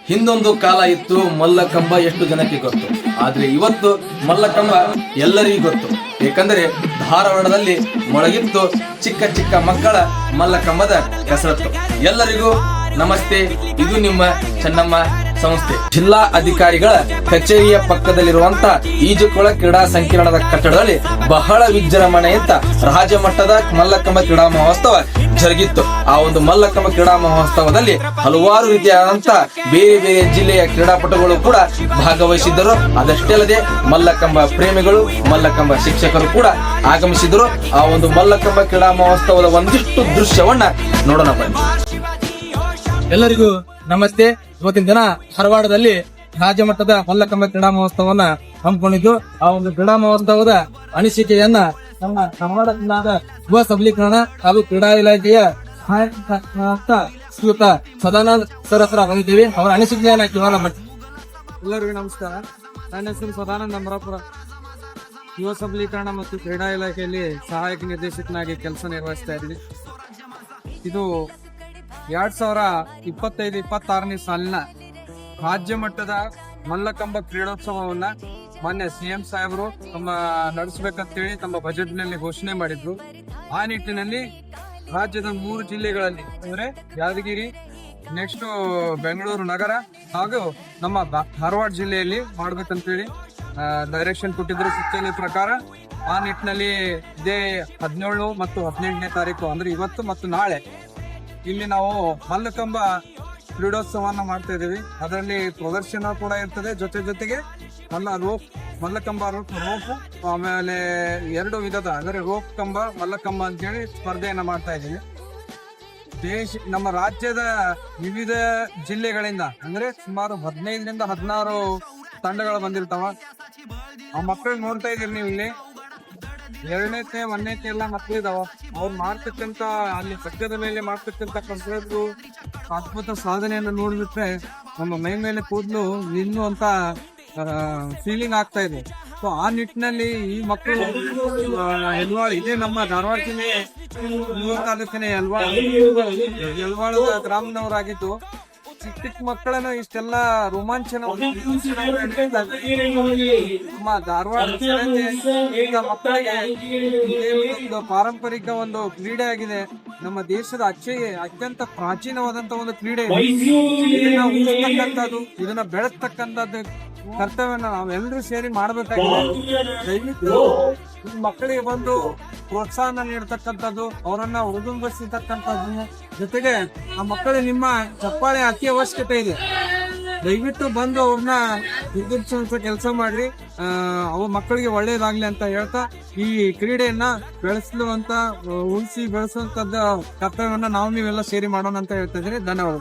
ಹಿಂದೊಂದು ಕಾಲ ಇತ್ತು ಮಲ್ಲಕಂಬ ಎಷ್ಟು ಜನಕ್ಕೆ ಗೊತ್ತು. ಆದ್ರೆ ಇವತ್ತು ಮಲ್ಲಕಂಬ ಎಲ್ಲರಿಗೂ ಗೊತ್ತು. ಏಕೆಂದರೆ ಧಾರವಾಡದಲ್ಲಿ ಮೊಳಗಿತ್ತು ಚಿಕ್ಕ ಚಿಕ್ಕ ಮಕ್ಕಳ ಮಲ್ಲಕಂಬದ ಕಸರತ್ತು. ಎಲ್ಲರಿಗೂ ನಮಸ್ತೆ. ಇದು ನಿಮ್ಮ ಚೆನ್ನಮ್ಮ ಸಂಸ್ಥೆ. ಜಿಲ್ಲಾ ಅಧಿಕಾರಿಗಳ ಕಚೇರಿಯ ಪಕ್ಕದಲ್ಲಿರುವಂತ ಈಜುಕೊಳ ಕ್ರೀಡಾ ಸಂಕೀರ್ಣದ ಕಟ್ಟಡದಲ್ಲಿ ಬಹಳ ವಿಜೃಂಭಣೆಯಿಂದ ರಾಜ್ಯ ಮಟ್ಟದ ಮಲ್ಲಕಂಬ ಕ್ರೀಡಾ ಮಹೋತ್ಸವ ಜರುಗಿತ್ತು. ಆ ಒಂದು ಮಲ್ಲಕಂಬ ಕ್ರೀಡಾ ಮಹೋತ್ಸವದಲ್ಲಿ ಹಲವಾರು ರೀತಿಯಾದಂತ ಬೇರೆ ಬೇರೆ ಜಿಲ್ಲೆಯ ಕ್ರೀಡಾಪಟುಗಳು ಕೂಡ ಭಾಗವಹಿಸಿದ್ದರು. ಅದಷ್ಟೇ ಅಲ್ಲದೆ ಮಲ್ಲಕಂಬ ಪ್ರೇಮಿಗಳು, ಮಲ್ಲಕಂಬ ಶಿಕ್ಷಕರು ಕೂಡ ಆಗಮಿಸಿದರು. ಆ ಒಂದು ಮಲ್ಲಕಂಬ ಕ್ರೀಡಾ ಮಹೋತ್ಸವದ ಒಂದಿಷ್ಟು ದೃಶ್ಯವನ್ನ ನೋಡೋಣ ಬನ್ನಿ. ಎಲ್ಲರಿಗೂ ನಮಸ್ತೆ. ಇವತ್ತಿನ ದಿನ ಧಾರವಾಡದಲ್ಲಿ ರಾಜ್ಯ ಮಟ್ಟದ ಮಲ್ಲಕಂಬ ಕ್ರೀಡಾ ಮಹೋತ್ಸವವನ್ನ ಹಮ್ಮಿಕೊಂಡಿದ್ದು. ಆ ಒಂದು ಕ್ರೀಡಾ ಮಹೋತ್ಸವದ ಅನಿಸಿಕೆಯನ್ನ ನಮ್ಮ ಕರ್ನಾಟಕ ಜಿಲ್ಲಾದ ಯುವ ಸಬಲೀಕರಣ ಹಾಗೂ ಕ್ರೀಡಾ ಇಲಾಖೆಯ ಶ್ರೀಯುತ ಸದಾನಂದ ಸರ್ ಹತ್ರ ಬಂದಿದ್ದೀವಿ. ಅವರ ಅನಿಸಿಕೆಯನ್ನ ಕೇಳೋಣ ಬನ್ನಿ. ಎಲ್ಲರಿಗೂ ನಮಸ್ಕಾರ. ನನ್ನ ಹೆಸರು ಸದಾನಂದ ಅಮರಾಪುರ. ಯುವ ಸಬಲೀಕರಣ ಮತ್ತು ಕ್ರೀಡಾ ಇಲಾಖೆಯಲ್ಲಿ ಸಹಾಯಕ ನಿರ್ದೇಶಕನಾಗಿ ಕೆಲಸ ನಿರ್ವಹಿಸ್ತಾ ಇದ್ದೀನಿ. ಇದು 2025-26ನೇ ಸಾಲಿನ ರಾಜ್ಯ ಮಟ್ಟದ ಮಲ್ಲಕಂಬ ಕ್ರೀಡೋತ್ಸವವನ್ನ ಮಾನ್ಯ CM ಸಾಹೇಬರು ನಡೆಸಬೇಕಂತೇಳಿ ತಮ್ಮ ಬಜೆಟ್ ನಲ್ಲಿ ಘೋಷಣೆ ಮಾಡಿದ್ರು. ಆ ನಿಟ್ಟಿನಲ್ಲಿ ರಾಜ್ಯದ 3 ಜಿಲ್ಲೆಗಳಲ್ಲಿ ಅಂದ್ರೆ ಯಾದಗಿರಿ, ನೆಕ್ಸ್ಟ್ ಬೆಂಗಳೂರು ನಗರ ಹಾಗೂ ನಮ್ಮ ಧಾರವಾಡ ಜಿಲ್ಲೆಯಲ್ಲಿ ಮಾಡ್ಬೇಕಂತೇಳಿ ಡೈರೆಕ್ಷನ್ ಕೊಟ್ಟಿದ್ರು ಸೂಚನೆ ಪ್ರಕಾರ. ಆ ನಿಟ್ಟಿನಲ್ಲಿ ಇದೇ 17 ಮತ್ತು 18ನೇ ತಾರೀಕು ಅಂದ್ರೆ ಇವತ್ತು ಮತ್ತು ನಾಳೆ ಇಲ್ಲಿ ನಾವು ಮಲ್ಲಕಂಬ ಕ್ರೀಡೋತ್ಸವನ ಮಾಡ್ತಾ ಇದೀವಿ. ಅದರಲ್ಲಿ ಪ್ರದರ್ಶನ ಕೂಡ ಇರ್ತದೆ. ಜೊತೆಗೆ ಮಲ್ಲಕಂಬ ರೋಪ್, ಆಮೇಲೆ 2 ವಿಧದ ಅಂದ್ರೆ ರೋಪ್ ಕಂಬ, ಮಲ್ಲಕಂಬ ಅಂತೇಳಿ ಸ್ಪರ್ಧೆಯನ್ನ ಮಾಡ್ತಾ ಇದ್ದೀವಿ. ನಮ್ಮ ರಾಜ್ಯದ ವಿವಿಧ ಜಿಲ್ಲೆಗಳಿಂದ ಅಂದ್ರೆ ಸುಮಾರು 15ರಿಂದ 16 ತಂಡಗಳು ಬಂದಿರ್ತಾವ. ಆ ಮಕ್ಕಳು ನೋಡ್ತಾ ಇದೀರಿ ನೀವು ಇಲ್ಲಿ 2ನೇ 1ನೇ ಎಲ್ಲ ಮಕ್ಕಳು ಇದಾವ. ಅವ್ರು ಮಾಡ್ತಕ್ಕಂತ ಅಲ್ಲಿ ಸಜ್ಜದ ಮೇಲೆ ಮಾಡ್ತಕ್ಕಂತ ಕಸರತ್ತು, ಅದ್ಭುತ ಸಾಧನೆಯನ್ನು ನೋಡ್ಬಿಟ್ರೆ ನಮ್ಮ ಮೈ ಮೇಲೆ ಕೂದಲು ಇನ್ನು ಅಂತ ಫೀಲಿಂಗ್ ಆಗ್ತಾ ಇದೆ. ಸೊ ಆ ನಿಟ್ಟಿನಲ್ಲಿ ಈ ಮಕ್ಕಳು ಎಲ್ವಾಳ, ಇದೇ ನಮ್ಮ ಧಾರವಾಡ ಜಿಲ್ಲೆ ತಾಲೂಕಿನ ಎಲ್ವಾಳದ ಗ್ರಾಮದವರಾಗಿದ್ದು ಚಿಕ್ಕ ಮಕ್ಕಳನ್ನು ಇಷ್ಟೆಲ್ಲ ರೋಮಾಂಚನ ನಮ್ಮ ಧಾರವಾಡ ಈಗ ಮಕ್ಕಳಿಗೆ ಒಂದು ಪಾರಂಪರಿಕ ಒಂದು ಕ್ರೀಡೆ ಆಗಿದೆ. ನಮ್ಮ ದೇಶದ ಅತ್ಯಂತ ಪ್ರಾಚೀನವಾದಂತ ಒಂದು ಕ್ರೀಡೆ. ಇದನ್ನ ಬೆಳೆಸ್ತಕ್ಕಂಥದ್ದು ಕರ್ತವ್ಯನ ನಾವೆಲ್ಲರೂ ಸೇರಿ ಮಾಡ್ಬೇಕಾಗಿದೆ. ದಯವಿಟ್ಟು ಮಕ್ಕಳಿಗೆ ಒಂದು ಪ್ರೋತ್ಸಾಹನ ನೀಡತಕ್ಕಂಥದ್ದು, ಅವರನ್ನ ಹುಡುಗಂಬಸಿರ್ತಕ್ಕಂಥದ್ದು, ಜೊತೆಗೆ ಆ ಮಕ್ಕಳಿಗೆ ನಿಮ್ಮ ಚಪ್ಪಾಳೆ ಅತಿ ಅವಶ್ಯಕತೆ ಇದೆ. ದಯವಿಟ್ಟು ಬಂದು ಅವ್ರನ್ನ ನಿರ್ದೇಶಿಸುವಂತ ಕೆಲಸ ಮಾಡ್ರಿ. ಅವ ಮಕ್ಕಳಿಗೆ ಒಳ್ಳೇದಾಗ್ಲಿ ಅಂತ ಹೇಳ್ತಾ ಈ ಕ್ರೀಡೆಯನ್ನ ಉಳಿಸಿ ಬೆಳೆಸುವಂತದ್ದು ಕರ್ತವ್ಯವನ್ನ ನಾವು ನೀವೆಲ್ಲ ಸೇರಿ ಮಾಡೋಣ ಅಂತ ಹೇಳ್ತಾ ಇದ್ದೀನಿ. ಧನ್ಯವಾದ.